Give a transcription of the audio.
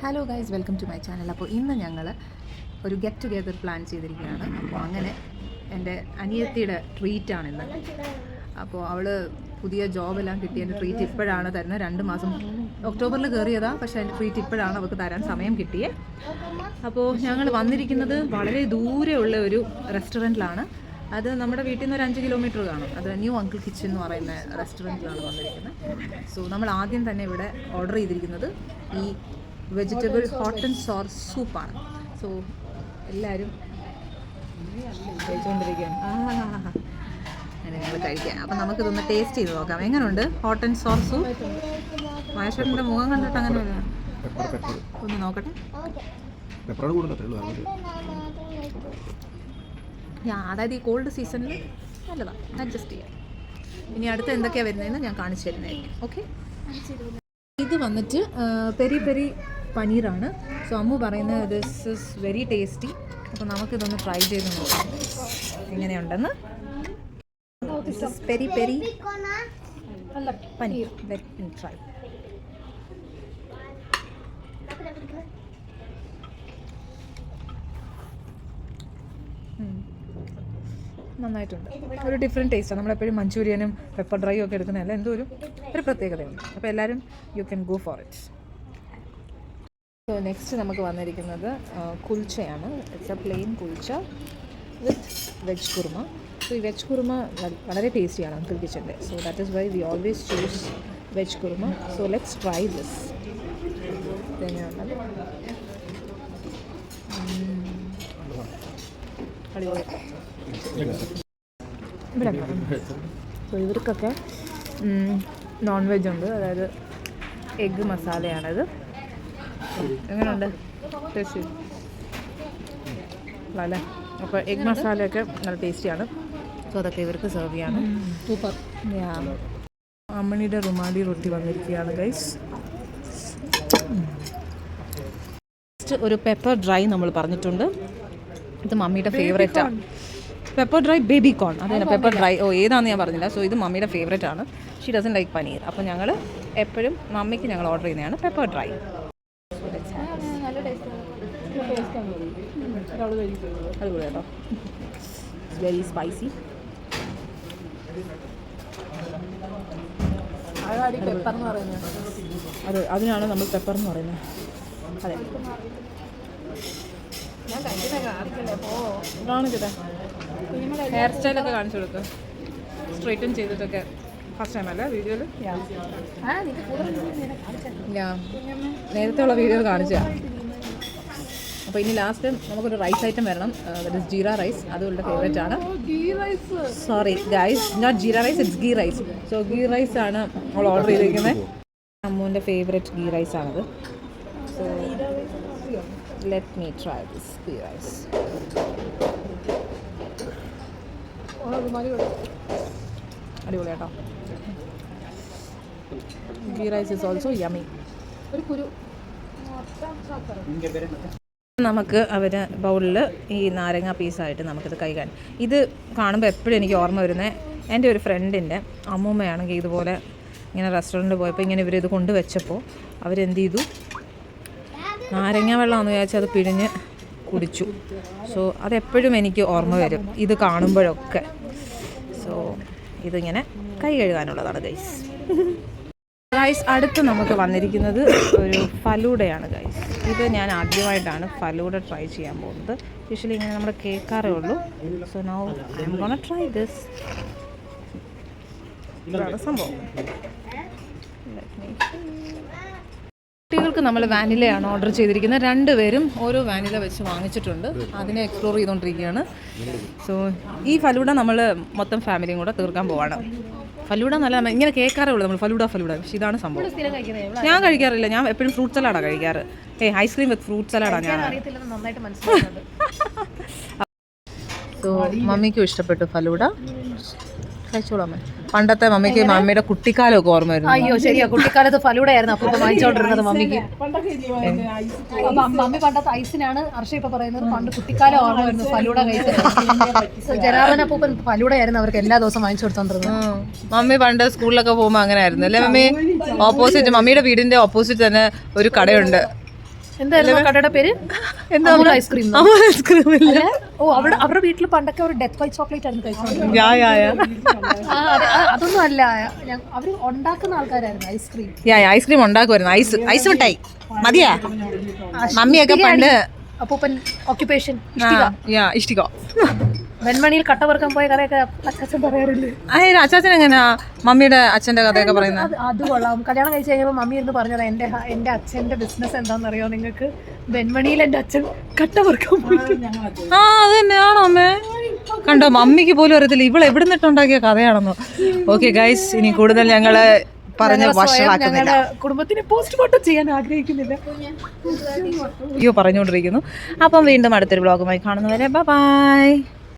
Hello guys, welcome to my channel. അപ്പോൾ ഇന്ന് ഞങ്ങൾ ഒരു ഗെറ്റ് ടുഗെദർ പ്ലാൻ ചെയ്തിരിക്കുകയാണ്. അപ്പോൾ അങ്ങനെ എൻ്റെ അനിയത്തിയുടെ ട്രീറ്റാണ് ഇന്ന്. അപ്പോൾ അവൾ പുതിയ ജോബെല്ലാം കിട്ടിയതിൻ്റെ ട്രീറ്റ് ഇപ്പോഴാണ് തരുന്നത്. 2 മാസം ഒക്ടോബറിൽ കയറിയതാണ്, പക്ഷേ അതിൻ്റെ ട്രീറ്റ് ഇപ്പോഴാണ് അവൾക്ക് തരാൻ സമയം കിട്ടിയത്. അപ്പോൾ ഞങ്ങൾ വന്നിരിക്കുന്നത് വളരെ ദൂരെയുള്ള ഒരു റെസ്റ്റോറൻറ്റിലാണ്. അത് നമ്മുടെ വീട്ടിൽ നിന്ന് ഒരു 5 കിലോമീറ്റർ കാണും. അത് ന്യൂ അങ്കിൾ കിച്ചൻ എന്ന് പറയുന്ന റെസ്റ്റോറൻറ്റിലാണ് വന്നിരിക്കുന്നത്. സോ നമ്മൾ ആദ്യം തന്നെ ഇവിടെ ഓർഡർ ചെയ്തിരിക്കുന്നത് ഈ വെജിറ്റബിൾ ഹോട്ട് ആൻഡ് സോർ സൂപ്പാണ്. സോ എല്ലാവരും കഴിച്ചുകൊണ്ടിരിക്കുകയാണ്. അങ്ങനെ ഞങ്ങൾ കഴിക്കാം. അപ്പം നമുക്കിതൊന്ന് ടേസ്റ്റ് ചെയ്ത് നോക്കാം. എങ്ങനെയുണ്ട് ഹോട്ട് ആൻഡ് സോർ സൂപ്പ്? മഹേശ്വരൻ്റെ മുഖം കണ്ടിട്ട് അങ്ങനെ ഒന്ന് നോക്കട്ടെ. അതായത് ഈ കോൾഡ് സീസണിൽ നല്ലതാണ്, അഡ്ജസ്റ്റ് ചെയ്യാം. ഇനി അടുത്ത് എന്തൊക്കെയാണ് വരുന്നതെന്ന് ഞാൻ കാണിച്ചു തരുന്നതായിരിക്കും. ഓക്കെ, ഇത് വന്നിട്ട് പെരി പെരി പനീറാണ്. സോ അമ്മു പറയുന്നത് ദിസ് ഇസ് വെരി ടേസ്റ്റി. അപ്പോൾ നമുക്കിതൊന്ന് ട്രൈ ചെയ്ത് നോക്കാം എങ്ങനെയുണ്ടെന്ന്. This is peri peri paneer. Let me try. നന്നായിട്ടുണ്ട്. ഒരു ഡിഫറെൻറ്റ് ടേസ്റ്റാണ്. നമ്മളെപ്പോഴും മഞ്ചൂരിയനും പെപ്പർ ഡ്രൈയും ഒക്കെ എടുക്കുന്നതല്ല, എന്തോ ഒരു പ്രത്യേകതയുണ്ട്. അപ്പോൾ എല്ലാവരും you can go for it. So next നമുക്ക് വന്നിരിക്കുന്നത് കുൽച്ചയാണ്. It's a plain kulcha with veg kurma. So ഈ വെജ് കുർമ വളരെ ടേസ്റ്റിയാണ് അങ്കിൾ കിച്ചൻ്റെ. So that is why we always choose veg kurma. So let's try this. എങ്ങനെയുണ്ടത്? അടിപൊളി. സോ ഇവർക്കൊക്കെ നോൺ വെജ് ഉണ്ട്, അതായത് എഗ്ഗ് മസാലയാണിത്. എങ്ങനെയുണ്ട് ടേസ്റ്റ്? അല്ലേ? അപ്പോൾ എഗ് മസാലയൊക്കെ നല്ല ടേസ്റ്റിയാണ്. സോ അതൊക്കെ ഇവർക്ക് സെർവ് ചെയ്യാണ്. സൂപ്പർ. അമ്മണിയുടെ റുമാലി റൊട്ടി വന്നിരിക്കുകയാണ് ഗൈസ്. നെക്സ്റ്റ് ഒരു പെപ്പർ ഡ്രൈ നമ്മൾ പറഞ്ഞിട്ടുണ്ട്. ഇത് മമ്മിയുടെ ഫേവറേറ്റാണ്. Pepper dry baby corn. അതെ, പെപ്പർ ഡ്രൈ. ഏതാണെന്ന് ഞാൻ പറഞ്ഞില്ല. സോ ഇത് മമ്മിയുടെ ഫേവറേറ്റ് ആണ്. She doesn't like paneer. അപ്പോൾ ഞങ്ങൾ എപ്പോഴും മമ്മിക്ക് ഞങ്ങൾ ഓർഡർ ചെയ്യുന്നതാണ് പെപ്പർ ഡ്രൈ. അതുപോലെ കേട്ടോ, വെരി സ്പൈസി. അത് അതിനാണ് നമ്മൾ പെപ്പർ എന്ന് പറയുന്നത്. അതെ, കാണിക്കട്ടെ. ഹെയർ സ്റ്റൈലൊക്കെ കാണിച്ചു കൊടുക്കുക. സ്ട്രെയിറ്റൻ ചെയ്തിട്ടൊക്കെ ഫസ്റ്റ് ടൈം അല്ലേ വീഡിയോയിൽ? നേരത്തെ ഉള്ള വീഡിയോയിൽ കാണിച്ചാൽ. അപ്പോൾ ഇനി ലാസ്റ്റ് നമുക്കൊരു റൈസ് ഐറ്റം വരണം. That is jeera rice. അതുകളുടെ ഫേവറേറ്റ് ആണ്. Sorry guys, not jeera rice, it's ghee rice. So ghee rice ആണ് നമ്മൾ ഓർഡർ ചെയ്തിരിക്കുന്നത്. അമ്മുവിൻ്റെ ഫേവറേറ്റ് ഗീ റൈസ് ആണത്. So let me try this ghee rice. അടിപൊളി കേട്ടോ. ghee rice is also yummy. നമുക്ക് അവർ ബൗളിൽ ഈ നാരങ്ങ പീസായിട്ട് നമുക്കിത് കഴിക്കാൻ. ഇത് കാണുമ്പോൾ എപ്പോഴും എനിക്ക് ഓർമ്മ വരുന്നത് എൻ്റെ ഒരു ഫ്രണ്ടിൻ്റെ അമ്മൂമ്മയാണെങ്കിൽ ഇതുപോലെ ഇങ്ങനെ റെസ്റ്റോറൻറ്റിൽ പോയപ്പോൾ ഇങ്ങനെ ഇവരിത് കൊണ്ടുവച്ചപ്പോൾ അവരെന്ത് ചെയ്തു, നാരങ്ങ വെള്ളമാണെന്ന് വിചാരിച്ചാൽ അത് പിഴിഞ്ഞ് കുടിച്ചു. സോ അതെപ്പോഴും എനിക്ക് ഓർമ്മ വരും ഇത് കാണുമ്പോഴൊക്കെ. സോ ഇതിങ്ങനെ കൈ കഴുകാനുള്ളതാണ് ഗൈസ്. ഗൈസ്, അടുത്ത് നമുക്ക് വന്നിരിക്കുന്നത് ഒരു ഫലൂഡയാണ് ഗൈസ്. ഇത് ഞാൻ ആദ്യമായിട്ടാണ് ഫലൂഡ ട്രൈ ചെയ്യാൻ പോകുന്നത്. യൂഷ്വലി ഇങ്ങനെ നമ്മൾ കേൾക്കാറേ ഉള്ളൂ. So now I M gonna try this. ഇതാണ് സംഭവം. കുട്ടികൾക്ക് നമ്മൾ വാനിലയാണ് ഓർഡർ ചെയ്തിരിക്കുന്നത്. 2 പേരും ഓരോ വാനില വെച്ച് വാങ്ങിച്ചിട്ടുണ്ട്. അതിനെ എക്സ്പ്ലോർ ചെയ്തുകൊണ്ടിരിക്കുകയാണ്. സോ ഈ ഫലൂഡ നമ്മൾ മൊത്തം ഫാമിലിയും കൂടെ തീർക്കാൻ പോവാണ്. ഫലൂഡ നല്ല ഇങ്ങനെ കേൾക്കാറേ ഉള്ളൂ നമ്മൾ ഫലൂഡ. പക്ഷേ ഇതാണ് സംഭവം. ഞാൻ കഴിക്കാറില്ല. ഞാൻ എപ്പോഴും ഫ്രൂട്ട് സലാഡാണ് കഴിക്കാറ്. ഐസ്ക്രീം വിത്ത് ഫ്രൂട്ട് സലാഡാണ് ഞാൻ. സോ മമ്മിക്കും ഇഷ്ടപ്പെട്ടു ഫലൂഡ. കഴിച്ചോളാം. പണ്ടത്തെ മമ്മിക്ക് മമ്മിയുടെ കുട്ടിക്കാലമൊക്കെ ഓർമ്മ വരുന്നു. അയ്യോ ശരിയാ, കുട്ടിക്കാലത്ത് ഫലൂഡയായിരുന്നു അപ്പോൾ വാങ്ങിച്ചോണ്ടിരുന്നത് മമ്മിക്ക്. മമ്മി പണ്ടത്തെ ഐസിനാണ് ഹർഷ ഇപ്പൊ പറയുന്നത്. പണ്ട് കുട്ടിക്കാലം ഓർമ്മ വരുന്നു ഫലൂഡ കഴിച്ചത്. ജനാർദ്ദനപ്പൂപ്പൻ ഫലൂഡയായിരുന്നു അവർക്ക് എല്ലാ ദിവസവും വാങ്ങിച്ചു കൊടുത്തോണ്ടിരുന്നത്. മമ്മി പണ്ട് സ്കൂളിലൊക്കെ പോകുമ്പോൾ അങ്ങനെ ആയിരുന്നു അല്ലേ മമ്മി? ഓപ്പോസിറ്റ് മമ്മിയുടെ വീടിന്റെ ഓപ്പോസിറ്റ് തന്നെ ഒരു കടയുണ്ട്. എന്തായിരുന്നു കടയുടെ പേര്? എന്താ ഐസ്ക്രീം. ഐസ്ക്രീം ഇല്ല. ഓ അവിടെ അവരുടെ വീട്ടിൽ പണ്ടൊക്കെ ഒരു ഡെത്ത് ബൈ ചോക്ലേറ്റ് ആയിരുന്നു കഴിച്ചോണ്ടിരുന്നത്. അതൊന്നും അല്ല, അവര് ഉണ്ടാക്കുന്ന ആൾക്കാരായിരുന്നു ഐസ്ക്രീം. ഐസ്ക്രീം ഉണ്ടാക്കുമായിരുന്നു. ഐസ് മിഠായി മതിയാ. മമ്മിയൊക്കെ പണ്ട് അപ്പൂപ്പൻ ഓക്യുപ്പേഷൻ ഇഷ്ടിക വെൺമണിയിൽ കട്ട വറുക്കാൻ പോയ കഥയൊക്കെ അച്ഛൻ പറയാറില്ലേ? അച്ചാച്ചൻ എങ്ങനെയാ മമ്മിയുടെ അച്ഛന്റെ കഥയൊക്കെ പറയുന്നത്? അത് കൊള്ളാം. കല്യാണം കഴിച്ച് കഴിഞ്ഞപ്പോൾ മമ്മി ഇരുന്ന് പറഞ്ഞത് എന്റെ അച്ഛന്റെ ബിസിനസ് എന്താണെന്നറിയോ നിങ്ങൾക്ക്? വെൺമണിയിൽ എന്റെ അച്ഛൻ കട്ട വറുക്കാൻ പോയി. അത് തന്നെയാണോ അമ്മേ? കണ്ടോ, മമ്മിക്ക് പോലും അറിയത്തില്ല ഇവൾ എവിടെ നിന്നിട്ടുണ്ടാക്കിയ കഥയാണെന്നോ. ഓക്കെ ഗൈസ്, ഇനി കൂടുതൽ ഞങ്ങള് പറഞ്ഞ് വഷളാക്കുന്നില്ല. കുടുംബത്തിന് പോസ്റ്റ്മോർട്ടം ചെയ്യാൻ ആഗ്രഹിക്കുന്നില്ല. പറഞ്ഞുകൊണ്ടിരിക്കുന്നു. അപ്പം വീണ്ടും അടുത്തൊരു വ്ളോഗുമായി കാണുന്നവരെ ബൈ.